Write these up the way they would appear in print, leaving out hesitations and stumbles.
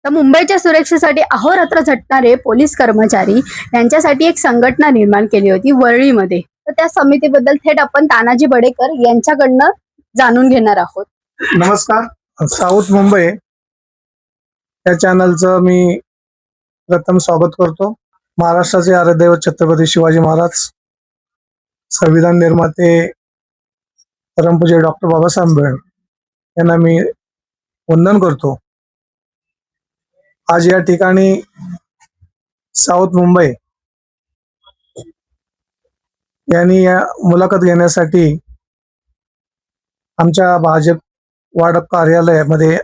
तर मुंबईच्या सुरक्षेसाठी अहोरात्र झटणारे पोलीस कर्मचारी यांच्यासाठी एक संघटना निर्माण केली होती वरळीमध्ये. तर त्या समितीबद्दल थेट आपण तानाजी बडेकर यांच्याकडनं जाणून घेणार आहोत. नमस्कार. साऊथ मुंबई या चॅनलचं मी प्रथम स्वागत करतो. महाराष्ट्राचे आराध्यदैवत छत्रपती शिवाजी महाराज, संविधान निर्माते परमपूज्य डॉक्टर बाबासाहेब आंबेडकर यांना मी वंदन करतो. आज या ठिकाणी साऊथ मुंबई यांनी या मुलाखत घेण्यासाठी आमच्या भाजप वार्ड कार्यालयामध्ये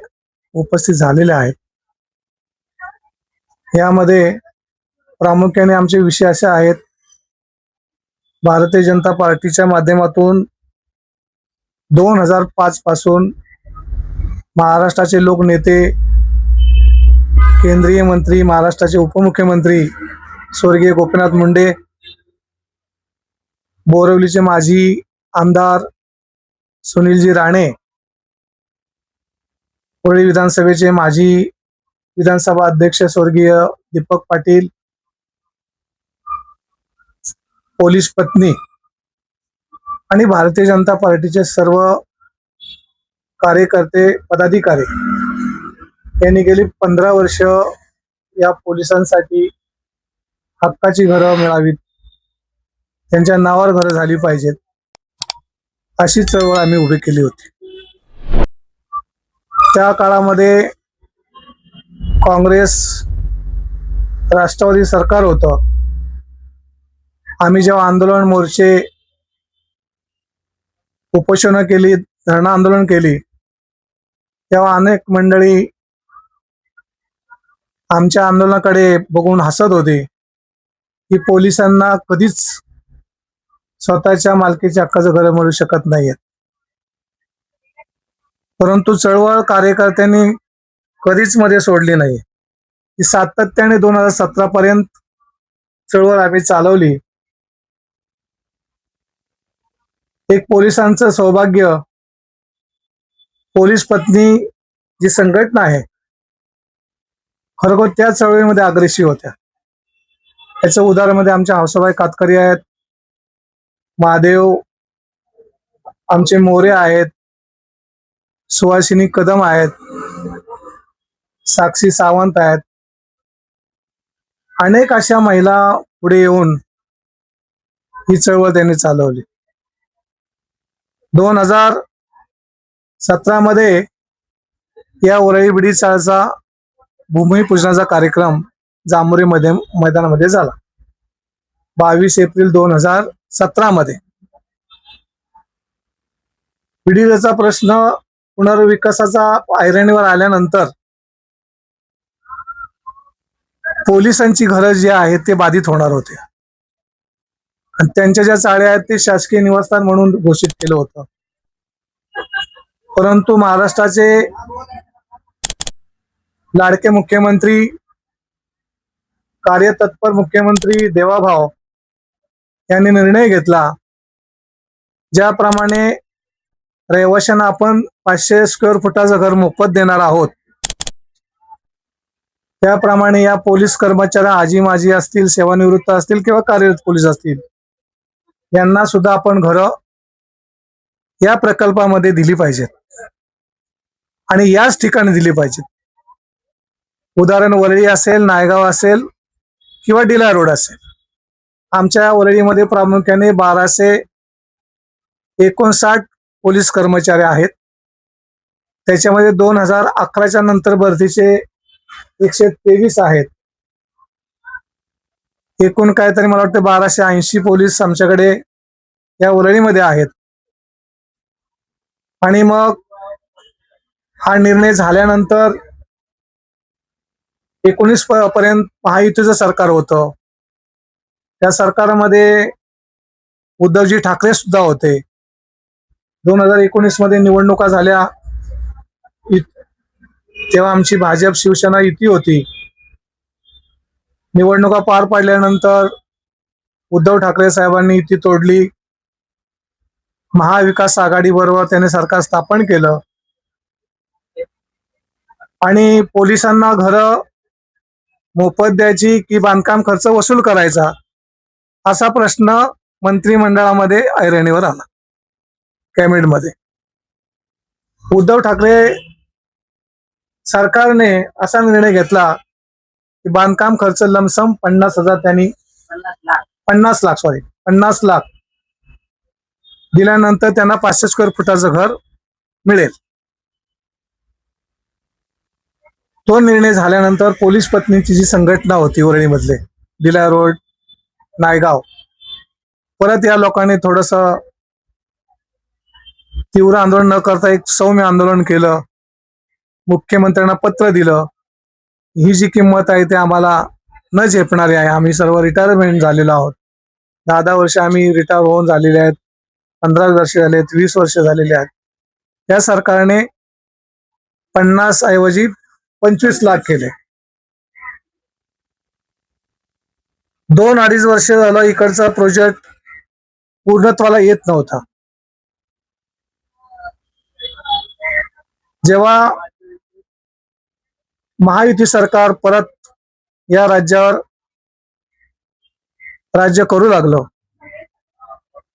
उपस्थित झालेले आहेत. यामध्ये प्रामुख्याने आमचे विषय असे आहेत: भारतीय जनता पार्टीच्या माध्यमातून 2005 पासून महाराष्ट्राचे लोकनेते, केंद्रीय मंत्री, महाराष्ट्राचे उपमुख्यमंत्री स्वर्गीय गोपीनाथ मुंडे, बोरिवलीचे माजी आमदार सुनीलजी राणे, वरळी विधानसभेचे माजी विधानसभा अध्यक्ष स्वर्गीय दीपक पाटील, पोलीस पत्नी आणि भारतीय जनता पार्टीचे सर्व कार्यकर्ते, पदाधिकारी यांनी गेली 15 वर्ष या पोलिसांसाठी हक्काची घरं मिळावीत, त्यांच्या नावावर घरं झाली पाहिजेत, अशी चळवळ आम्ही उभी केली होती. त्या काळामध्ये काँग्रेस राष्ट्रवादी सरकार होतं. आम्ही जेव्हा आंदोलन, मोर्चे, उपोषणं केली, धरणं आंदोलन केली, तेव्हा अनेक मंडळी आमच्या आंदोलनाकडे बघून हसत होते की पोलिसांना कधीच स्वतःच्या मालकीच्या हक्काचं घर मिळू शकत नाहीये. परंतु चळवळ कार्यकर्त्यांनी कधीच मध्ये सोडली नाही. ती सातत्याने 2017 पर्यंत चळवळ आम्ही चालवली. एक पोलिसांचं सौभाग्य, पोलीस पत्नी जी संघटना आहे, खरोखर त्या चळवळीमध्ये अग्रेसिव्ह होत्या. याचं उदाहरणामध्ये आमच्या हौसाबाई कातकरी आहेत, महादेव आमचे मोरे आहेत, सुहासिनी कदम आहेत, साक्षी सावंत आहेत. अनेक अशा महिला पुढे येऊन ही चळवळ त्यांनी चालवली. 2017 मध्ये या वरळी बिडी चाळचा भूमिपूजनाचा कार्यक्रम जांभुरी मैदानामध्ये झाला. 22 एप्रिल 2017 मध्ये बिडीचा प्रश्न पुनर्विकासाचा ऐरणीवर आल्यानंतर पोलिसांची घरं जी आहेत ते बाधित होणार होते आणि त्यांच्या ज्या चाळ्या आहेत ते शासकीय निवासस्थान म्हणून घोषित केलं होतं. परंतु महाराष्ट्राचे लाडके मुख्यमंत्री, कार्यतत्पर मुख्यमंत्री देवाभाऊ यांनी निर्णय घेतला, ज्याप्रमाणे रहिवाशांना आपण 500 स्क्वेअर फुटाचं घर मोफत देणार आहोत, त्याप्रमाणे या पोलीस कर्मचाऱ्या, आजी माजी असतील, सेवानिवृत्त असतील किंवा कार्यरत पोलीस असतील, यांना सुद्धा आपण घरं या प्रकल्पामध्ये दिली पाहिजेत आणि याच ठिकाणी दिली पाहिजेत. उदाहरण वरळी असेल, नायगाव असेल किंवा डिला रोड असेल. आमच्या वरळीमध्ये प्रामुख्याने 1259 पोलीस कर्मचारी आहेत. त्याच्यामध्ये 2011च्या नंतर भरतीचे 123 आहेत. एकूण काहीतरी मला वाटतं 1280 पोलीस आमच्याकडे या वरळीमध्ये आहेत. आणि मग हा निर्णय झाल्यानंतर 19 पर्यंत महायुतीचं सरकार होतं. त्या सरकारमध्ये उद्धवजी ठाकरे सुद्धा होते. 2019 मध्ये निवडणुका झाल्या, तेव्हा आमची भाजप शिवसेना युती होती. निवडणुका पार पाडल्यानंतर उद्धव ठाकरे साहेबांनी युती तोडली. महाविकास आघाडी बरोबर त्याने सरकार स्थापन केलं. आणि पोलिसांना घरं मोफत द्यायची की बांधकाम खर्च वसूल करायचा, असा प्रश्न मंत्रिमंडळामध्ये ऐरणीवर आला. कॅबिनेटमध्ये उद्धव ठाकरे सरकारने असा निर्णय घेतला की बांधकाम खर्च लमसम 50,000 त्यांनी 50 लाख दिल्यानंतर त्यांना 500 स्क्वेअर फुटाचं घर मिळेल. तो निर्णय झाल्यानंतर पोलीस पत्नीची जी संघटना होती वरळीमधले, दिला रोड, नायगाव, परत या लोकांनी थोडस तीव्र आंदोलन न करता एक सौम्य आंदोलन केलं. मुख्यमंत्र्यांना पत्र दिलं, ही जी किंमत आहे ते आम्हाला न झेपणारी आहे. आम्ही सर्व रिटायरमेंट झालेलो आहोत. 10 वर्ष आम्ही रिटायर होऊन झालेले आहेत, 15 वर्ष झाले आहेत, 20 वर्ष झालेले आहेत. या सरकारने 50 ऐवजी 25 लाख केले. 2-2.5 वर्ष झालं इकडचा प्रोजेक्ट पूर्णत्वाला येत नव्हता. जेव्हा महायुती सरकार परत या राज्यावर राज्य करू लागलो,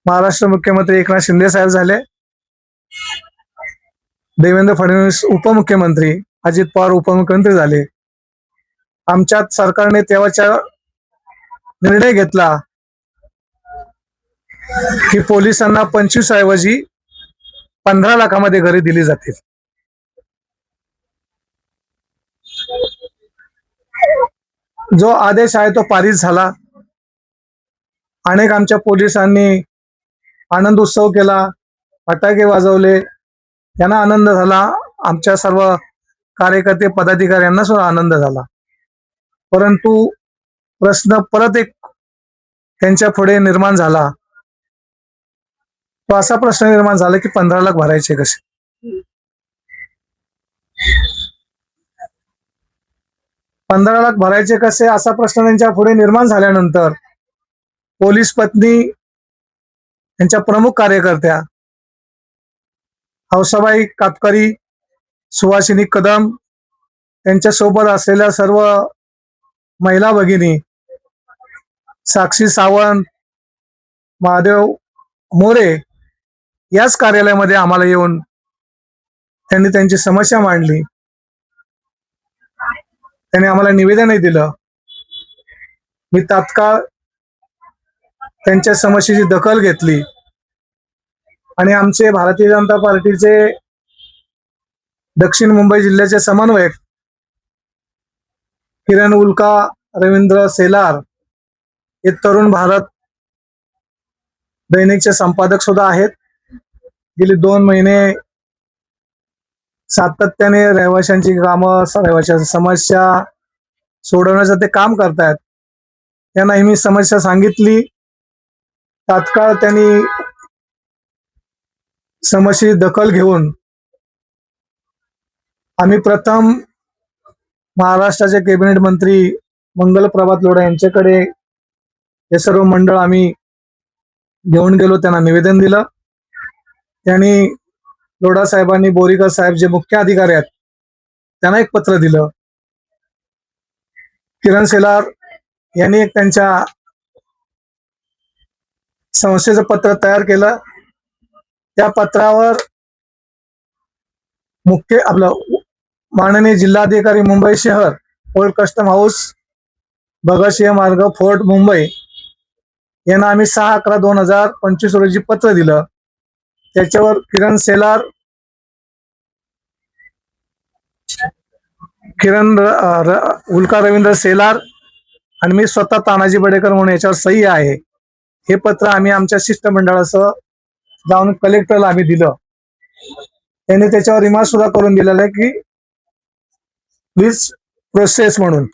महाराष्ट्र मुख्यमंत्री एकनाथ शिंदे साहेब झाले, देवेंद्र फडणवीस उपमुख्यमंत्री, अजित पवार उपमुख्यमंत्री झाले. आमच्यात सरकारने तेव्हाचा निर्णय घेतला की पोलिसांना 25 ऐवजी 15 लाखामध्ये घरे दिली जातील. जो आदेश आहे तो पारित झाला. अनेक आमच्या पोलिसांनी आनंद उत्सव केला, फटाके वाजवले, त्यांना आनंद झाला. आमच्या सर्व कार्यकर्ते पदाधिकाऱ्यांना सुद्धा आनंद झाला. परंतु प्रश्न परत एक त्यांच्या पुढे निर्माण झाला. तो असा प्रश्न निर्माण झाला की 15 लाख भरायचे कसे. 15 लाख भरायचे कसे असा प्रश्न त्यांच्या पुढे निर्माण झाल्यानंतर पोलीस पत्नी, त्यांच्या प्रमुख कार्यकर्त्या हौसाबाई कातकरी, सुहासिनी कदम, त्यांच्यासोबत असलेल्या सर्व महिला भगिनी, साक्षी सावंत, महादेव मोरे, याच कार्यालयामध्ये आम्हाला येऊन त्यांनी त्यांची समस्या मांडली. त्यांनी आम्हाला निवेदनही दिलं. मी तात्काळ त्यांच्या समस्येची दखल घेतली आणि आमचे भारतीय जनता पार्टीचे दक्षिण मुंबई जिल्ह्याचे समन्वयक किरण उल्का रवींद्र सेलार, हे तरुण भारत दैनिकचे संपादक सुद्धा आहेत. गेली 2 महिने सातत्याने रहिवाशांची कामं, रहिवाशांच्या समस्या सोडवण्याचं ते काम करतायत. त्यांना मी समस्या सांगितली. तात्काळ त्यांनी समस्येची दखल घेऊन आम्ही प्रथम महाराष्ट्राचे कॅबिनेट मंत्री मंगल प्रभात लोढा यांच्याकडे हे सर्व मंडळ आम्ही घेऊन गेलो. त्यांना निवेदन दिलं. त्यांनी लोढा साहेबांनी बोरीकर साहेब जे मुख्य अधिकारी आहेत त्यांना एक पत्र दिलं. किरण सेलार यांनी एक त्यांच्या संस्थेचं पत्र तयार केलं. त्या पत्रावर मुख्य आपलं माननीय जिल्हाधिकारी मुंबई शहर, ओल्ड कस्टम हाऊस, भगतसिंह मार्ग, फोर्ट मुंबई यांना आम्ही 6/11/2025 रोजी पत्र दिलं. त्याच्यावर किरण उल्का रवींद्र सेलार आणि मी स्वतः तानाजी बडेकर म्हणून याच्यावर सही आहे. हे पत्र आम्ही आमच्या शिष्टमंडळासह जाऊन कलेक्टरला आम्ही दिलं. त्यांनी त्याच्यावर रिमार्क सुद्धा करून दिलेला आहे की प्लीज प्रोसेस म्हणून.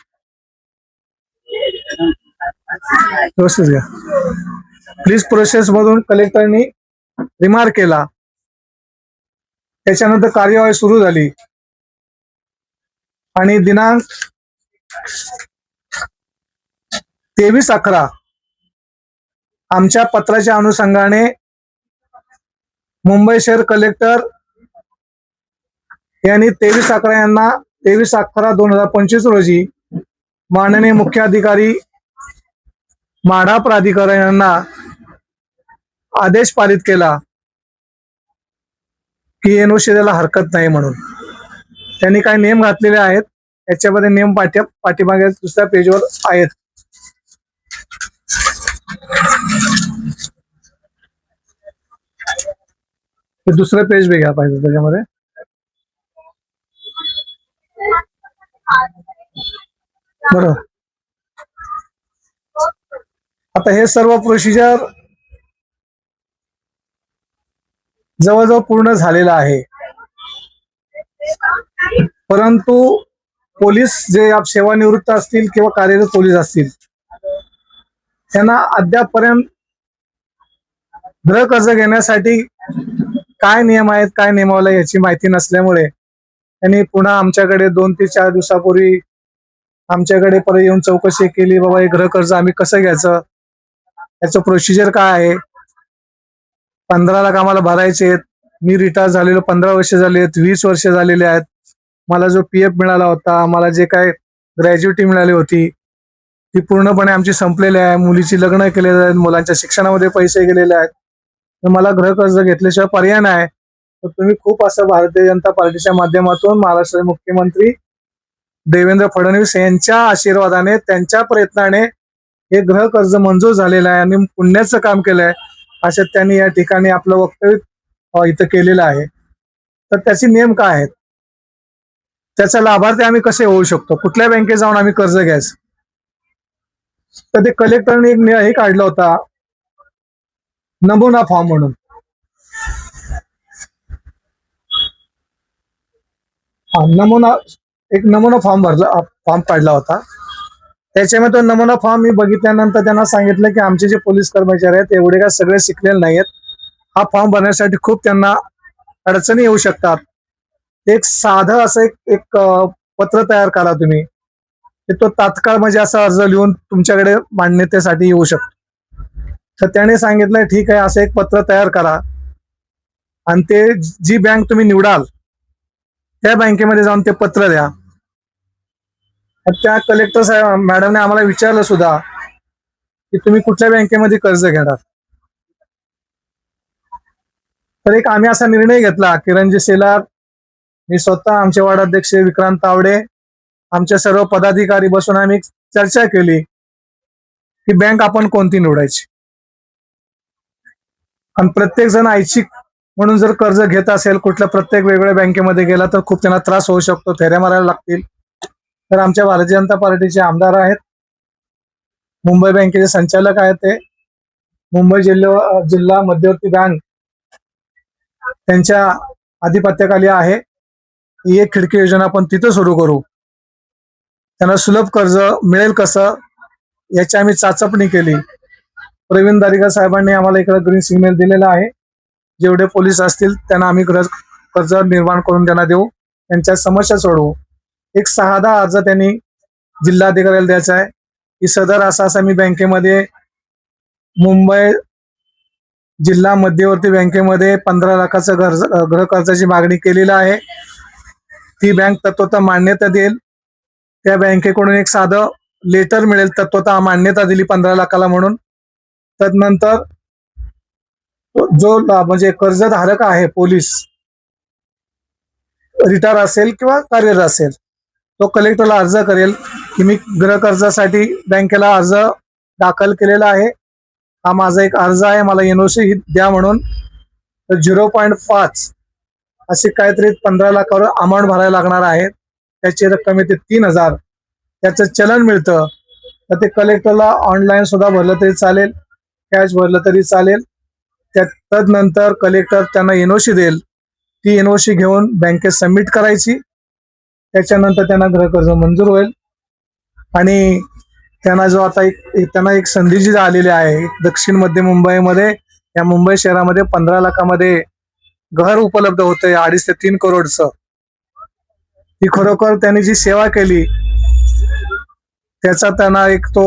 प्लीज प्रोसेस मधून कलेक्टरनी रिमार्क केला. त्याच्यानंतर कार्यवाही सुरू झाली आणि दिनांक 23/11 आमच्या पत्राच्या अनुषंगाने मुंबई शहर कलेक्टर यांनी 23/11 यांना 23/11/2025 रोजी माननीय मुख्याधिकारी माढा प्राधिकरण यांना आदेश पारित केला की एनओसी द्यायला हरकत नाही म्हणून. त्यांनी काही नियम घातलेले आहेत, याच्यामध्ये नियम पाठीमागे दुसऱ्या पेजवर आहेत. हे दुसरं पेज घ्या पाहिजे त्याच्यामध्ये. बरोबर. आता हे सर्व प्रोसिजर जवळजवळ पूर्ण झालेलं आहे, परंतु पोलीस जे सेवानिवृत्त असतील किंवा कार्यरत पोलीस असतील त्यांना अद्यापपर्यंत गृहकर्ज घेण्यासाठी काय नियम आहेत, काय नियमावली याची माहिती नसल्यामुळे त्यांनी पुन्हा आमच्याकडे 2 ते 4 दिवसापूर्वी आमच्याकडे परत येऊन चौकशी केली. बाबा हे गृहकर्ज आम्ही कसं घ्यायचं, याचं प्रोसिजर काय आहे. 15 लाख आम्हाला भरायचे आहेत. मी रिटायर झालेलो 15 वर्ष झाले आहेत, 20 वर्ष झालेले आहेत. मला जो PF मिळाला होता, मला जे काय ग्रॅज्युटी मिळाली होती ती पूर्णपणे आमची संपलेली आहे. मुलीची लग्न केलेली आहेत, मुलांच्या शिक्षणामध्ये पैसे गेलेले आहेत. तर मला गृहकर्ज घेतल्याशिवाय पर्याय नाही. तर तुम्ही खूप असं भारतीय जनता पार्टीच्या माध्यमातून महाराष्ट्राचे मुख्यमंत्री देवेंद्र फडणवीस यांच्या आशीर्वादाने, त्यांच्या प्रयत्नाने हे गृहकर्ज मंजूर झालेलं आहे आणि पुण्याचं काम केलंय असं त्यांनी या ठिकाणी आपलं वक्तव्य इथं केलेलं आहे. तर त्याचे नियम काय आहेत, त्याचा लाभार्थी आम्ही कसे होऊ शकतो, कुठल्या बँकेत जाऊन आम्ही कर्ज घ्यायचं. तर ते कलेक्टरने एक हे काढला होता नमुना फॉर्म म्हणून. नमुना फॉर्म काढला होता. त्याच्यामध्ये तो नमुना फॉर्म मी बघितल्यानंतर त्यांना सांगितलं की आमचे जे पोलीस कर्मचारी आहेत एवढे काय सगळे शिकलेले नाहीयेत. हा फॉर्म भरण्यासाठी खूप त्यांना अडचणी येऊ शकतात. एक साधं असं एक पत्र तयार करा तुम्ही, तो तात्काळ म्हणजे असा अर्ज लिहून तुमच्याकडे मान्यतेसाठी येऊ शकतो. तर त्याने सांगितलं ठीक आहे, असं एक पत्र तयार करा आणि ते जी बँक तुम्ही निवडाल त्या बँकेमध्ये जाऊन ते पत्र द्या. त्या कलेक्टर साहेब मॅडमने आम्हाला विचारलं सुद्धा की तुम्ही कुठल्या बँकेमध्ये कर्ज घेणार. तर एक आम्ही असा निर्णय घेतला की रणजित शेलार, मी स्वतः, आमचे वार्डाध्यक्ष विक्रांत तावडे, आमचे सर्व पदाधिकारी बसून आम्ही चर्चा केली की बँक आपण कोणती निवडायची. आणि प्रत्येक जण ऐच्छिक म्हणून जर कर्ज घेत असेल कुठल्या प्रत्येक वेगवेगळ्या बँकेमध्ये गेला तर खूप त्यांना त्रास होऊ शकतो, फेऱ्या मारायला लागतील. तर आमच्या भारतीय जनता पार्टीचे आमदार आहेत, मुंबई बँकेचे संचालक आहेत, ते मुंबई जिल्हा मध्यवर्ती बँक त्यांच्या आधिपत्याखाली आहे. ही एक खिडकी योजना आपण तिथं सुरू करू. त्यांना सुलभ कर्ज मिळेल कसं याची आम्ही चाचपणी केली. प्रवीण दारिका साहेबांनी आम्हाला इकडे ग्रीन सिग्नल दिलेला आहे. जेवढे पोलीस असतील त्यांना आम्ही कर्ज निर्माण करून त्यांना देऊ, त्यांच्या समस्या सोडवू. एक 6-10 अर्ज त्यांनी जिल्हाधिकाऱ्याला द्यायचा आहे की सदर असा मी बँकेमध्ये, मुंबई जिल्हा मध्यवर्ती बँकेमध्ये 15 लाखाचं गृहकर्जाची मागणी केलेली आहे. ती बँक तत्वतः मान्यता देईल. त्या बँकेकडून एक साधं लेटर मिळेल, तत्वतः मान्यता दिली 15 लाखाला म्हणून. तदनंतर जो म्हणजे कर्जधारक आहे पोलीस, रिटायर असेल किंवा कार्यरत असेल, तो कलेक्टरला अर्ज करेल की मी गृहकर्जासाठी बँकेला अर्ज दाखल केलेला आहे, हा माझा एक अर्ज आहे, मला एनओसी द्या म्हणून. तर 0.5 असे काहीतरी 15 लाखावर अमाऊंट भरायला लागणार आहे. त्याची रक्कम येते 3,000. त्याचं चलन मिळतं. तर ते कलेक्टरला ऑनलाईन सुद्धा भरलं तरी चालेल, कॅश भरलं तरी चालेल. तदनंतर कलेक्टर त्यांना एनओसी देईल. ती एनओसी घेऊन बँकेत सबमिट करायची. त्याच्यानंतर त्यांना गृहकर्ज मंजूर होईल. आणि त्यांना जो आता त्यांना एक संधी जी आलेली आहे दक्षिण मध्य मुंबईमध्ये, या मुंबई शहरामध्ये 15 लाखामध्ये घर उपलब्ध होतंय 2.5 ते 3 करोडचं. ही खरोखर त्यांनी जी सेवा केली त्याचा त्यांना एक तो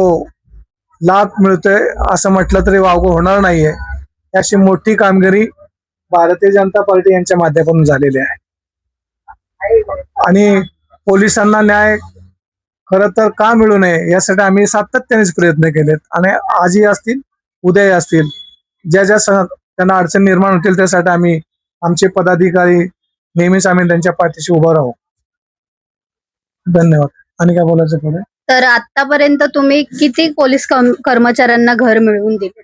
लाभ मिळतोय असं म्हटलं तरी वावगं होणार नाहीये. अशी मोठी कामगिरी भारतीय जनता पार्टी यांच्या माध्यमातून झालेली आहे. आणि पोलिसांना न्याय खरं तर का मिळू नये यासाठी आम्ही सातत्यानेच प्रयत्न केलेत आणि आजही असतील उद्याही असतील त्यांना अडचण निर्माण होतील त्यासाठी आम्ही आमचे पदाधिकारी नेहमीच आम्ही त्यांच्या पाठीशी उभं राहू. धन्यवाद. आणि काय बोलायचं पुढे? तर आतापर्यंत तुम्ही किती पोलीस कर्मचाऱ्यांना घर मिळवून दिले?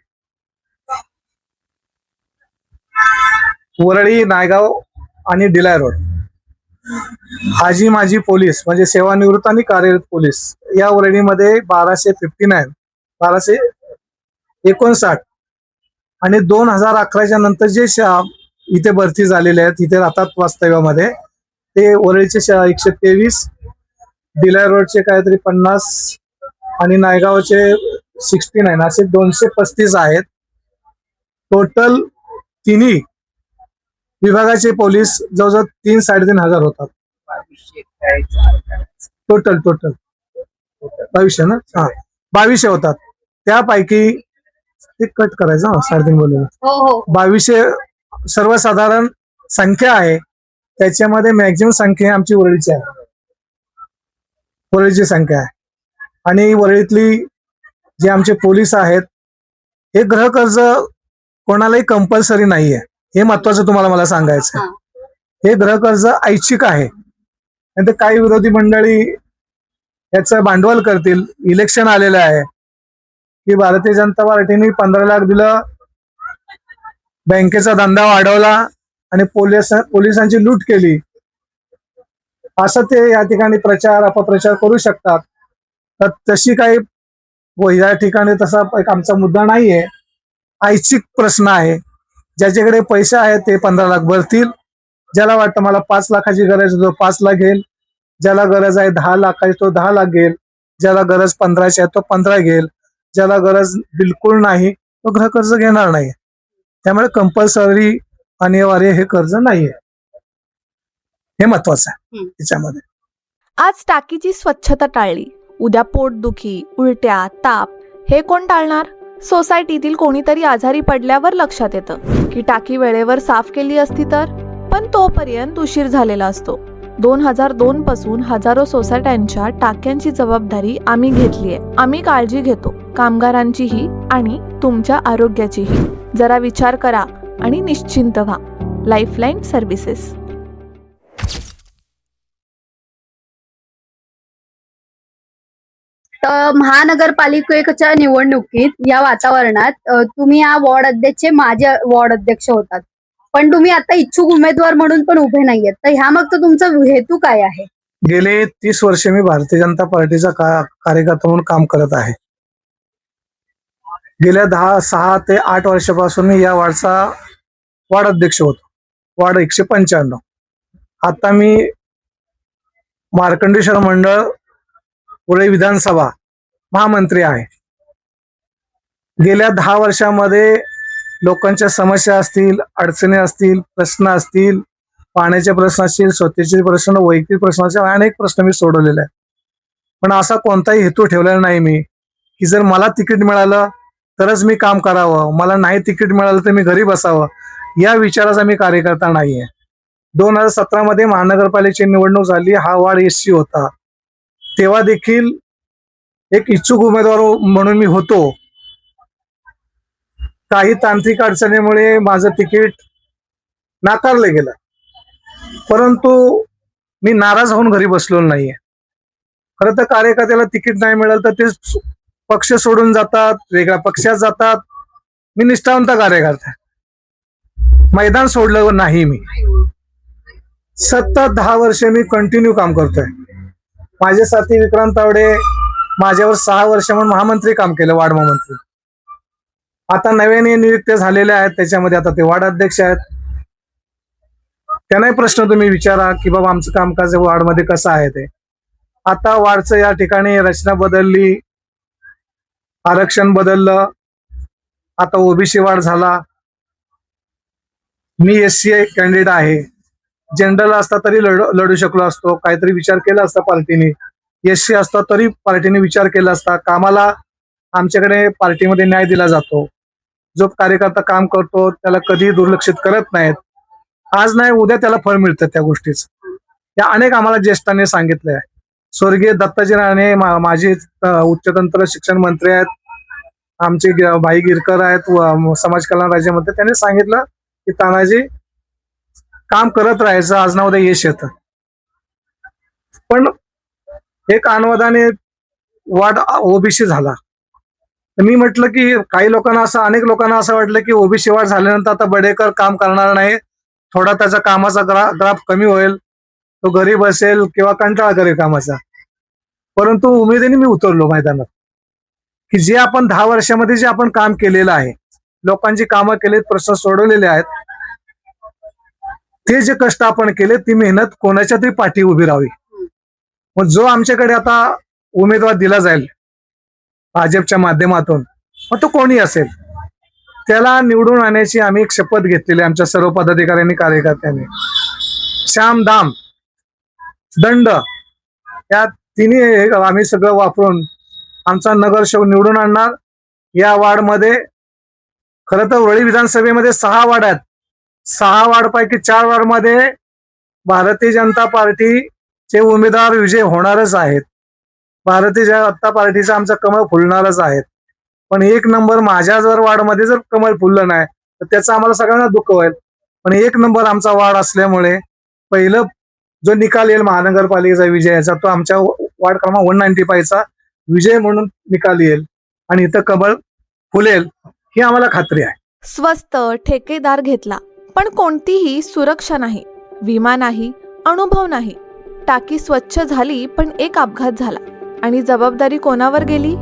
वरळी, नायगाव आणि डिलाय रोड आजी माजी पोलीस म्हणजे सेवानिवृत्त आणि कार्यरत पोलीस या वरळीमध्ये 1259 आणि 2011च्या नंतर जे इथे भरती झालेले आहेत इथे राहतात वास्तव्यामध्ये ते वरळीचे 123, डिलाय रोडचे काहीतरी 50 आणि नायगावचे 69 असे 235 आहेत. टोटल तिन्ही विभागाचे पोलीस जवळजवळ 3-3.5 हजार होतात. टोटल 2200 ना? हा, 2200 होतात. त्यापैकी ते कट करायचं 3.5 बोलले. हो. 2200 सर्वसाधारण संख्या आहे. त्याच्यामध्ये मॅक्झिमम संख्या आमची वरळीची आहे. वरळीची संख्या आहे आणि वरळीतली जे आमचे पोलीस आहेत हे गृहकर्ज कोणालाही कंपल्सरी नाहीये. हे महत्वाचं तुम्हाला मला सांगायचं आहे. हे गृहकर्ज ऐच्छिक आहे आणि ते काही विरोधी मंडळी याचं भांडवल करतील. इलेक्शन आलेलं आहे की भारतीय जनता पार्टीने 15 लाख दिलं, बँकेचा धंदा वाढवला आणि पोलिसांची लूट केली असं ते या ठिकाणी प्रचार अपप्रचार करू शकतात. तर तशी काही या ठिकाणी तसा एक आमचा मुद्दा नाहीये. ऐच्छिक प्रश्न आहे. ज्याच्याकडे पैसे आहेत ते 15 लाख भरतील. ज्याला वाटतं मला 5 लाखाची गरज आहे तो 5 लाख घेईल. ज्याला गरज आहे 10 लाखाची तो 10 लाख घेईल. ज्याला गरज 15ची आहे तो 15 घेईल. ज्याला गरज बिलकुल नाही तो गृहकर्ज घेणार नाही. त्यामुळे कंपल्सरी अनिवार्य हे कर्ज नाहीये. हे महत्वाचं आहे त्याच्यामध्ये. आज टाकीची स्वच्छता टाळली, उद्या पोटदुखी, उलट्या, ताप हे कोण टाळणार? सोसायटीतील कोणीतरी आजारी पडल्यावर लक्षात येतं की टाकी वेळेवर साफ केली असती तर, पण तोपर्यंत उशीर झालेला असतो. 2002 पासून हजारो सोसायट्यांच्या टाक्यांची जबाबदारी आम्ही घेतलीये. आम्ही काळजी घेतो, कामगारांचीही आणि तुमच्या आरोग्याचीही. जरा विचार करा आणि निश्चिंत व्हा. Lifeline services. तर महानगरपालिकेच्या निवडणुकीत या वातावरणात तुम्ही या वॉर्ड अध्यक्षचे माजी वॉर्ड अध्यक्ष होतात, पण तुम्ही आता इच्छुक उमेदवार म्हणून पण उभे नाहीयेत. तर ह्या मग तुमचा हेतू काय आहे? गेले 30 वर्षे मी भारतीय जनता पार्टीचा कार्यकर्ता म्हणून काम करत आहे. गेल्या 6 ते 8 वर्षापासून मी या वार्ड अध्यक्ष होतो. वार्ड 195. आता मी मार्कंडेश्वर मंडळ वरळी विधानसभा महामंत्री आहे. गेल्या 10 वर्षामध्ये लोकांच्या समस्या असतील, अडचणी असतील, प्रश्न असतील, पाण्याचे प्रश्न असतील, स्वतःचे प्रश्न, वैयक्तिक प्रश्न असतील, अनेक प्रश्न मी सोडवलेले आहेत. पण असा कोणताही हेतू ठेवलेला नाही मी की जर मला तिकीट मिळालं तरच मी काम करावं, मला नाही तिकीट मिळालं तर मी घरी बसावं. या विचाराचा मी कार्यकर्ता नाहीये. 2017 मध्ये महानगरपालिकेची निवडणूक झाली. हा वार्ड एससी होता. तेव्हा देखील एक इच्छुक उमेदवार म्हणून मी होतो. काही तांत्रिक अडचणीमुळे माझं तिकीट नाकारलं गेलं, परंतु मी नाराज होऊन घरी बसलो नाहीये. खरं तर कार्यकर्त्याला तिकीट नाही मिळालं तर ते पक्ष सोडून जातात, वेगळ्या पक्षात जातात. मी निष्ठावंत कार्यकर्ता, मैदान सोडलं नाही. मी सतत 10 वर्षे मी कंटिन्यू काम करतोय. माझे साथी विक्रांत तावडे माझ्यावर 6 वर्ष म्हणून महामंत्री काम केलं, वार्ड महामंत्री. आता नव्याने नियुक्त झालेले आहेत, त्याच्यामध्ये आता ते वार्ड अध्यक्ष आहेत. त्यांनाही प्रश्न तुम्ही विचारा की बाबा आमचं कामकाज वार्डमध्ये कसं आहे ते. आता वार्डचं या ठिकाणी रचना बदलली, आरक्षण बदललं, आता ओबीसी वार्ड झाला. मी एससी कॅन्डिडेट आहे. जनरल असता तरी लढू शकलो असतो, काहीतरी विचार केला असता पार्टीने. एससी असता तरी पार्टीने विचार केला असता. कामाला आमच्याकडे पार्टीमध्ये न्याय दिला जातो. जो कार्यकर्ता काम करतो त्याला कधी दुर्लक्षित करत नाहीत. आज नाही उद्या त्याला फळ मिळतं त्या गोष्टीचं. या अनेक आम्हाला ज्येष्ठांनी सांगितले आहे. स्वर्गीय दत्ताजी राणे माजी उच्चतंत्र शिक्षण मंत्री आहेत, आमचे भाई गिरकर आहेत, समाज कल्याण राज्यमंत्री. त्यांनी सांगितलं की तानाजी काम करत राहायचं, आज ना उद्या यश येतं. पण एक अनवधाने वाढ ओबीसी झाला. तर मी म्हटलं की काही लोकांना असं, अनेक लोकांना असं वाटलं की ओबीसी वाढ झाल्यानंतर आता बडेकर काम करणार नाही, थोडा त्याचा कामाचा ग्राफ कमी होईल, तो घरी बसेल किंवा कंटाळा करेल कामाचा. परंतु उमेदीने मी उतरलो मैदानात की जे आपण 10 वर्षामध्ये जे आपण काम केलेलं आहे, लोकांची कामं केलीत, प्रश्न सोडवलेले आहेत, ते जे कष्ट आपण केले, ती मेहनत कोणाच्या तरी पाठी उभी राहावी. मग जो आमच्याकडे आता उमेदवार दिला जाईल भाजपच्या माध्यमातून, मग तो कोणी असेल, त्याला निवडून आणण्याची आम्ही एक शपथ घेतलेली आमच्या सर्व पदाधिकाऱ्यांनी, कार्यकर्त्यांनी. श्याम दाम दंड या तिन्ही आम्ही सगळं वापरून आमचा नगरसेवक निवडून आणणार. या वार्डमध्ये खरं तर वरळी विधानसभेमध्ये 6 वार्ड आहेत. 6 वार्डपैकी 4 वार्डमध्ये भारतीय जनता पार्टीचे उमेदवार विजय होणारच आहेत. भारतीय जनता पार्टीचं आमचं कमळ फुलणारच आहे. पण 1 नंबर माझ्या जर वार्डमध्ये जर कमळ फुललं नाही तर त्याचं आम्हाला सगळ्यांना दुःख होईल. पण 1 नंबर आमचा वार्ड असल्यामुळे पहिलं जो निकाल येईल महानगरपालिकेचा विजयाचा, तो आमच्या वार्ड क्रमांक 195 चा विजय म्हणून निकाल येईल आणि इथं कमळ फुलेल ही आम्हाला खात्री आहे. स्वस्त ठेकेदार घेतला, पण कोणतीही सुरक्षा नाही, विमा नाही, अनुभव नाही. टाकी स्वच्छ झाली, पण एक अपघात झाला आणि जबाबदारी कोणावर गेली?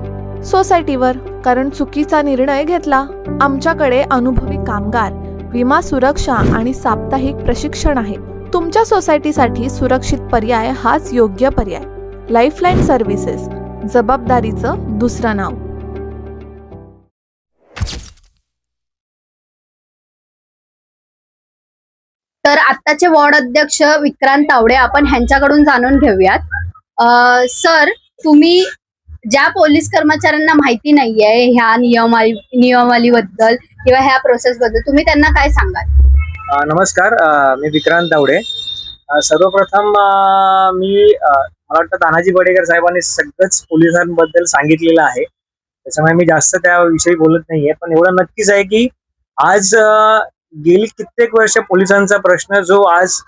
सोसायटीवर. कारण चुकीचा निर्णय घेतला. आमच्याकडे अनुभवी कामगार, विमा सुरक्षा आणि साप्ताहिक प्रशिक्षण आहे. तुमच्या सोसायटीसाठी सुरक्षित पर्याय हाच योग्य पर्याय. लाईफलाईन सर्व्हिसेस, जबाबदारीचं दुसरं नाव. तर आत्ताचे वॉर्ड अध्यक्ष विक्रांत तावडे, आपण ह्यांच्याकडून जाणून घेऊयात. सर, तुम्ही ज्या पोलीस कर्मचाऱ्यांना माहिती नाहीये ह्या नियमावलीबद्दल किंवा ह्या प्रोसेस बद्दल, तुम्ही त्यांना काय सांगाल? नमस्कार, मी विक्रांत तावडे. सर्वप्रथम मी मला वाटतं तानाजी बडेकर साहेबांनी सगळंच पोलिसांबद्दल सांगितलेलं आहे, त्याच्यामुळे मी जास्त त्याविषयी बोलत नाहीये. पण एवढं नक्कीच आहे की आज गेली कित्येक वर्ष पोलिसांचा प्रश्न जो आज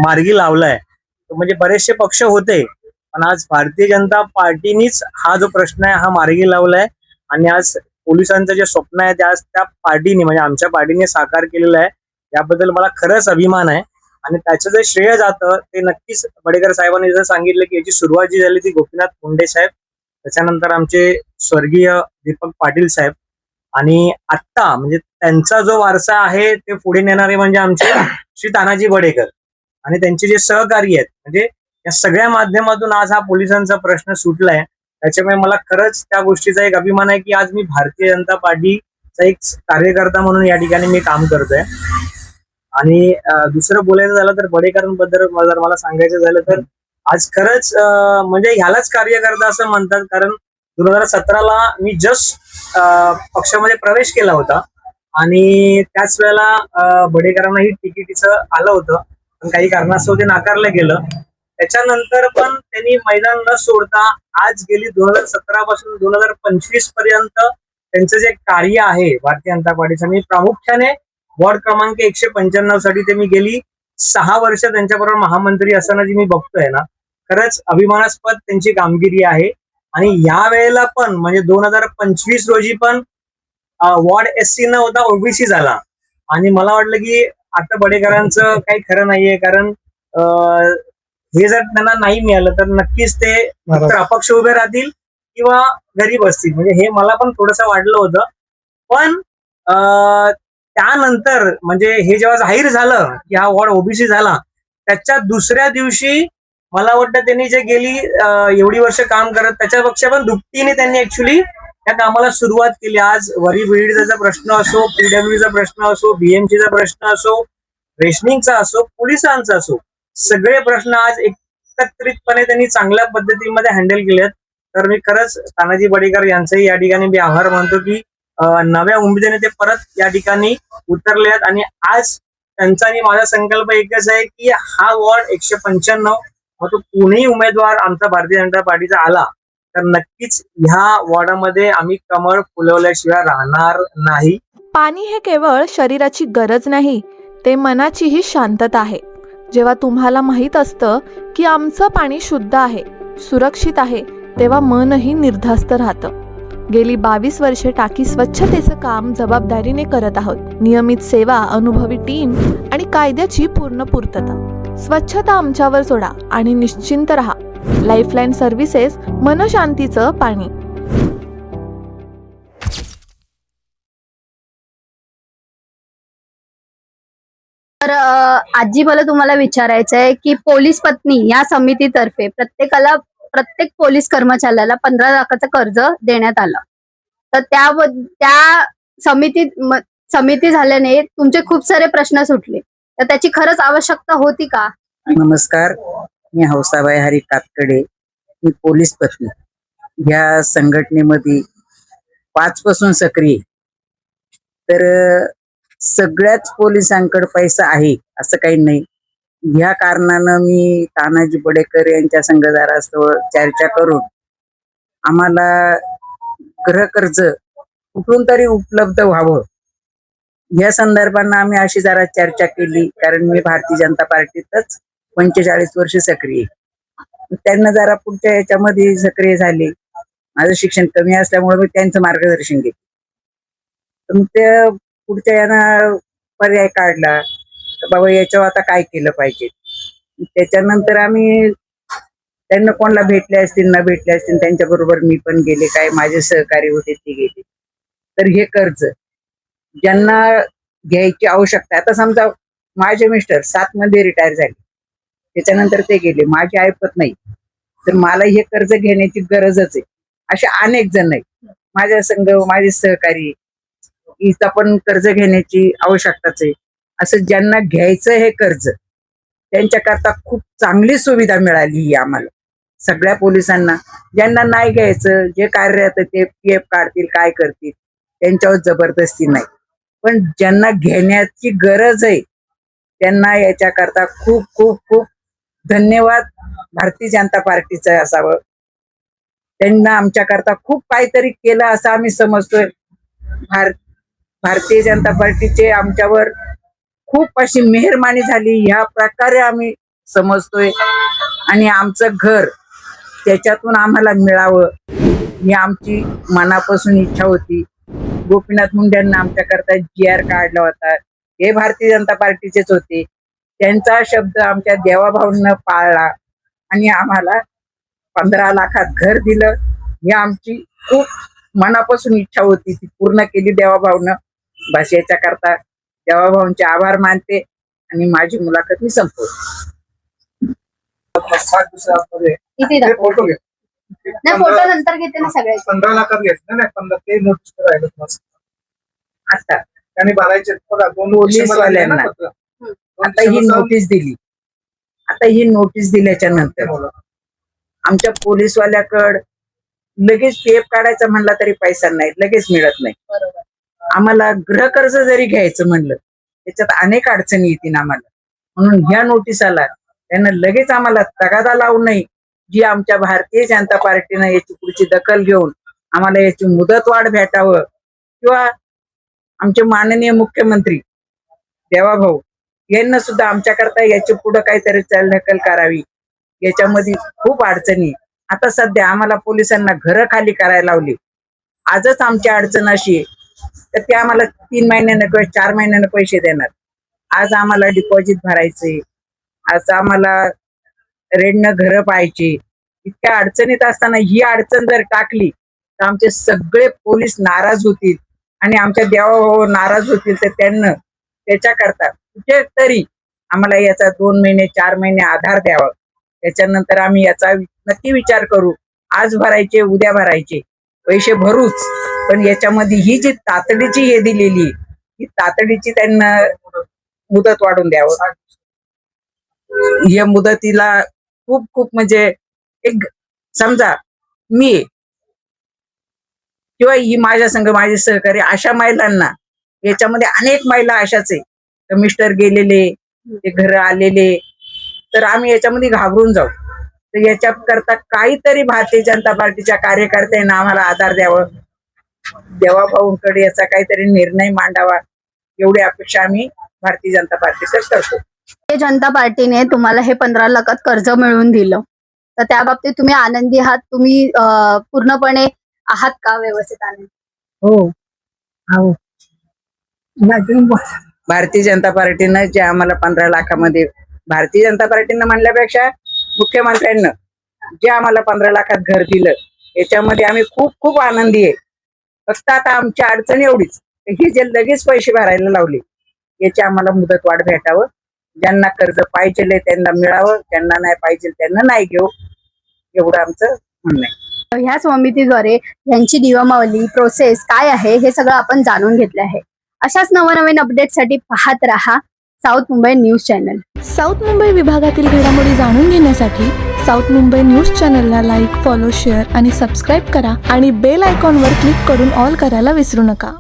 मार्गी लावलाय, तो म्हणजे बरेचसे पक्ष होते, पण आज भारतीय जनता पार्टीनीच हा जो प्रश्न आहे हा मार्गी लावलाय. आणि आज पोलिसांचं जे स्वप्न आहे ते आज त्या पार्टीने, म्हणजे आमच्या पार्टीने साकार केलेलं आहे. याबद्दल मला खरंच अभिमान आहे. आणि त्याचं जे श्रेय जातं ते नक्कीच बडेकर साहेबांनी जर सांगितलं की याची सुरुवात जी झाली ती गोपीनाथ मुंडे साहेब, त्याच्यानंतर आमचे स्वर्गीय दीपक पाटील साहेब, आणि आत्ता म्हणजे त्यांचा जो वारसा आहे ते पुढे नेणारे म्हणजे आमचे श्री तानाजी बडेकर आणि त्यांचे जे सहकारी आहेत. म्हणजे या सगळ्या माध्यमातून आज हा पोलिसांचा प्रश्न सुटलाय. त्याच्यामुळे मला खरंच त्या गोष्टीचा एक अभिमान आहे की आज मी भारतीय जनता पार्टीचा एक कार्यकर्ता म्हणून या ठिकाणी मी काम करतोय. आणि दुसरं बोलायचं झालं तर बडेकरांबद्दल जर मला सांगायचं झालं तर आज खरंच म्हणजे ह्यालाच कार्यकर्ता असं म्हणतात. कारण 2017ला मी जस्ट पक्षामध्ये प्रवेश केला होता आणि त्याच वेळेला बडेकरांनाही तिकिटीचं आलं होतं, पण काही कारणास्तव ते नाकारलं गेलं. त्याच्यानंतर पण त्यांनी मैदान न सोडता आज गेली 2017 पासून 2025 पर्यंत त्यांचं जे कार्य आहे भारतीय जनता पार्टीचं, मी प्रामुख्याने वॉर्ड क्रमांक 195 साठी ते मी गेली 6 वर्ष त्यांच्याबरोबर महामंत्री असताना जी मी बघतोय ना, खरंच अभिमानास्पद त्यांची कामगिरी आहे. आणि या वेळेला पण म्हणजे 2025 रोजी पण वॉर्ड SC न होता ओबीसी झाला. आणि मला वाटलं की आता बडेकरांचं काही खरं नाहीये, कारण हे जर त्यांना नाही मिळालं तर नक्कीच ते अपक्ष उभे राहतील किंवा घरी बसतील. म्हणजे हे मला पण थोडंसं वाटलं होतं. पण त्यानंतर म्हणजे हे जेव्हा जाहीर झालं की हा वॉर्ड ओबीसी झाला, त्याच्या दुसऱ्या दिवशी मला वाटतं त्यांनी जे गेली एवढी वर्ष काम करत त्याच्यापेक्षा पण दुपटीने त्यांनी ऍक्च्युली या कामाला सुरुवात केली. आज वरी बिल्डचा प्रश्न असो, पीडब्ल्यूचा प्रश्न असो, बीएमसीचा प्रश्न असो, रेशनिंगचा असो, पोलिसांचा असो, सगळे प्रश्न आज एकत्रितपणे त्यांनी चांगल्या पद्धतीमध्ये हँडल केलेत. तर मी खरंच तानाजी बडेकर यांचंही या ठिकाणी मी आभार मानतो की नव्या उमेदीने ते परत या ठिकाणी उतरले आहेत. आणि आज त्यांचा आणि माझा संकल्प एकच आहे की हा वॉर्ड 195 मग तो कोणीही उमेदवार आमचा भारतीय जनता पार्टीचा आला तर नक्कीच ह्या वॉर्डामध्ये आम्ही कमळ फुलवल्याशिवाय राहणार नाही. पाणी हे केवळ शरीराची गरज नाही, ते मनाचीही शांतता आहे. जेव्हा तुम्हाला माहीत असतं की आमचं पाणी शुद्ध आहे, सुरक्षित आहे, तेव्हा मनही निर्धास्त राहतं. गेली 22 वर्षे टाकी स्वच्छतेचं काम जबाबदारीने करत आहोत. नियमित सेवा, अनुभवी टीम आणि कायद्याची पूर्ण पूर्तता. स्वच्छता आमच्यावर सोडा आणि निश्चिंत रहा. लाईफलाईन सर्व्हिसेस, मनशांतीचं पाणी. तर आजी, मला तुम्हाला विचारायचं आहे की पोलीस पत्नी या समितीतर्फे प्रत्येक पोलीस कर्मचाऱ्याला 15 लाखाचं कर्ज देण्यात आलं. तर त्या समिती झाल्याने तुमचे खूप सारे प्रश्न सुटले. तर त्याची खरंच आवश्यकता होती का? नमस्कार, मी हौसाबाई हरी कातकडे. मी पोलीस पत्नी या संघटनेमध्ये 5 पासून सक्रिय. तर सगळ्याच पोलिसांकडे पैसा आहे असं काही नाही. ह्या कारणानं मी तानाजी बडेकर यांच्या संघ जरासं चर्चा करून आम्हाला गृहकर्ज कुठून तरी उपलब्ध व्हावं या संदर्भानं आम्ही अशी जरा चर्चा केली. कारण मी भारतीय जनता पार्टीतच 45 वर्ष सक्रिय. त्यांना जरा पुढच्या याच्यामध्ये सक्रिय झाले. माझं शिक्षण कमी असल्यामुळे मी त्यांचं मार्गदर्शन घेतलं. तर ते पुढच्या यानं पर्याय काढला तर बाबा याच्यावर आता काय केलं पाहिजे. त्याच्यानंतर आम्ही त्यांना कोणाला भेटले असतील न भेटले असतील त्यांच्याबरोबर मी पण गेले, काय माझे सहकारी होते ते गेले. तर हे कर्ज ज्यांना घ्यायची आवश्यकता, आता समजा माझे मिस्टर 7 मध्ये रिटायर झाले, त्याच्यानंतर ते गेले, माझी ऐपत नाही, तर मला हे कर्ज घेण्याची गरजच आहे. असे अनेक जण आहेत माझ्या संघ, माझे सहकारी, इथं पण कर्ज घेण्याची आवश्यकताच आहे. असं ज्यांना घ्यायचं हे कर्ज त्यांच्याकरता खूप चांगली सुविधा मिळाली आम्हाला सगळ्या पोलिसांना. ज्यांना नाही घ्यायचं, जे कार्यरत ते PF काढतील, काय करतील, त्यांच्यावर जबरदस्ती नाही. पण ज्यांना घेण्याची गरज आहे त्यांना याच्याकरता खूप खूप खूप धन्यवाद भारतीय जनता पार्टीचं असावं. त्यांना आमच्याकरता खूप काहीतरी केलं असं आम्ही समजतोय. भारतीय जनता पार्टीचे आमच्यावर खूप अशी मेहरबानी झाली ह्या प्रकारे आम्ही समजतोय. आणि आमचं घर त्याच्यातून आम्हाला मिळावं ही आमची मनापासून इच्छा होती. गोपीनाथ मुंडेंना आमच्याकरता GR काढला होता, हे भारतीय जनता पार्टीचेच होते. त्यांचा शब्द आमच्या देवाभाऊंना पाळला आणि आम्हाला 15 लाखात घर दिलं. ही आमची खूप मनापासून इच्छा होती, ती पूर्ण केली देवाभाऊनं. बस याच्या करता देवाभाऊंचे आभार मानते आणि माझी मुलाखत मी संपवते. 7 दिवसामध्ये किती ते फोटो घे. नाही, फोटो नंतर घेते ना सगळे. 15 लाखात घ्यायचं नाही, 15 ते नोटीस राहिलं मस्त. आता त्यांनी भरायचे बघा 2 पोलीसवाल्यांना आता ही नोटीस दिली. आता ही नोटीस दिल्याच्या नंतर आमच्या पोलीसवाल्याकडं लगेच PF काढायचा म्हणला तरी पैसा नाही, लगेच मिळत नाही. बरोबर. आम्हाला गृहकर्ज जरी घ्यायचं म्हणलं त्याच्यात अनेक अडचणी येतील आम्हाला. म्हणून ह्या नोटीसाला त्यांना लगेच आम्हाला तगादा लावू नये, जी आमच्या भारतीय जनता पार्टीनं याची पुढची दखल घेऊन आम्हाला याची मुदतवाढ भेटावं किंवा आमचे माननीय मुख्यमंत्री देवाभाऊ यांना सुद्धा आमच्याकरता याची पुढे काहीतरी चालढकल करावी. याच्यामध्ये खूप अडचणी. आता सध्या आम्हाला पोलिसांना घरं खाली करायला लावली. आजच आमची अडचण अशी आहे तर ते आम्हाला 3 महिन्यानं किंवा 4 महिन्यानं पैसे देणार. आज आम्हाला डिपॉझिट भरायचे, आज आम्हाला रेडनं घरं पाहायची. इतक्या अडचणीत असताना ही अडचण जर टाकली तर आमचे सगळे पोलीस नाराज होतील आणि आमच्या देवाभाऊ नाराज होतील. तर त्यांना त्याच्याकरता कुठेतरी आम्हाला याचा 2 महिने 4 महिने आधार द्यावा. त्याच्यानंतर आम्ही याचा नक्की विचार करू. आज भरायचे, उद्या भरायचे, पैसे भरूच, पण याच्यामध्ये ही जी तातडीची हे दिलेली ही तातडीची त्यांना मुदत वाढून द्यावं. या मुदतीला खूप खूप म्हणजे एक समजा मी किंवा ही माझ्या संघ माझे सहकारी अशा महिलांना, याच्यामध्ये अनेक महिला अशाच आहे, मिस्टर गेलेले, ते घर आलेले, तर आम्ही याच्यामध्ये घाबरून जाऊ. तर याच्या करता काहीतरी भारतीय जनता पार्टीच्या कार्यकर्त्यांना आम्हाला आधार द्यावं, देवाभाऊंकडे याचा काहीतरी निर्णय मांडावा, एवढी अपेक्षा आम्ही भारतीय जनता पार्टीकडे करतो. भारतीय जनता पार्टीने तुम्हाला हे 15 लाखात कर्ज मिळवून दिलं, तर त्या बाबतीत तुम्ही आनंदी आहात? तुम्ही पूर्णपणे आहात का व्यवस्थित आनंदी? हो. भारतीय जनता पार्टीनं जे आम्हाला 15 लाखामध्ये, भारतीय जनता पार्टीनं म्हणल्यापेक्षा मुख्यमंत्र्यांना जे आम्हाला 15 लाखात घर दिलं, याच्यामध्ये आम्ही खूप खूप आनंदी आहे. फक्त आता आमची अडचण एवढीच, हे जे लगेच पैसे भरायला लावले याची आम्हाला मुदतवाढ भेटावं. ज्यांना कर्ज पाहिजे त्यांना मिळावं, ज्यांना नाही पाहिजे त्यांना नाही घेऊ, एवढं आमचं म्हणणं आहे. ह्या समितीद्वारे यांची नियमावली प्रोसेस काय आहे हे सगळं आपण जाणून घेतले आहे. अशाच नवनवीन अपडेटसाठी पाहत रहा south Mumbai news channel. South Mumbai विभागातील घडामोडी जाणून घेण्यासाठी साऊथ मुंबई न्यूज चॅनलला लाईक, फॉलो, शेअर आणि सबस्क्राईब करा आणि बेल आयकॉनवर क्लिक करून ऑल करायला विसरू नका.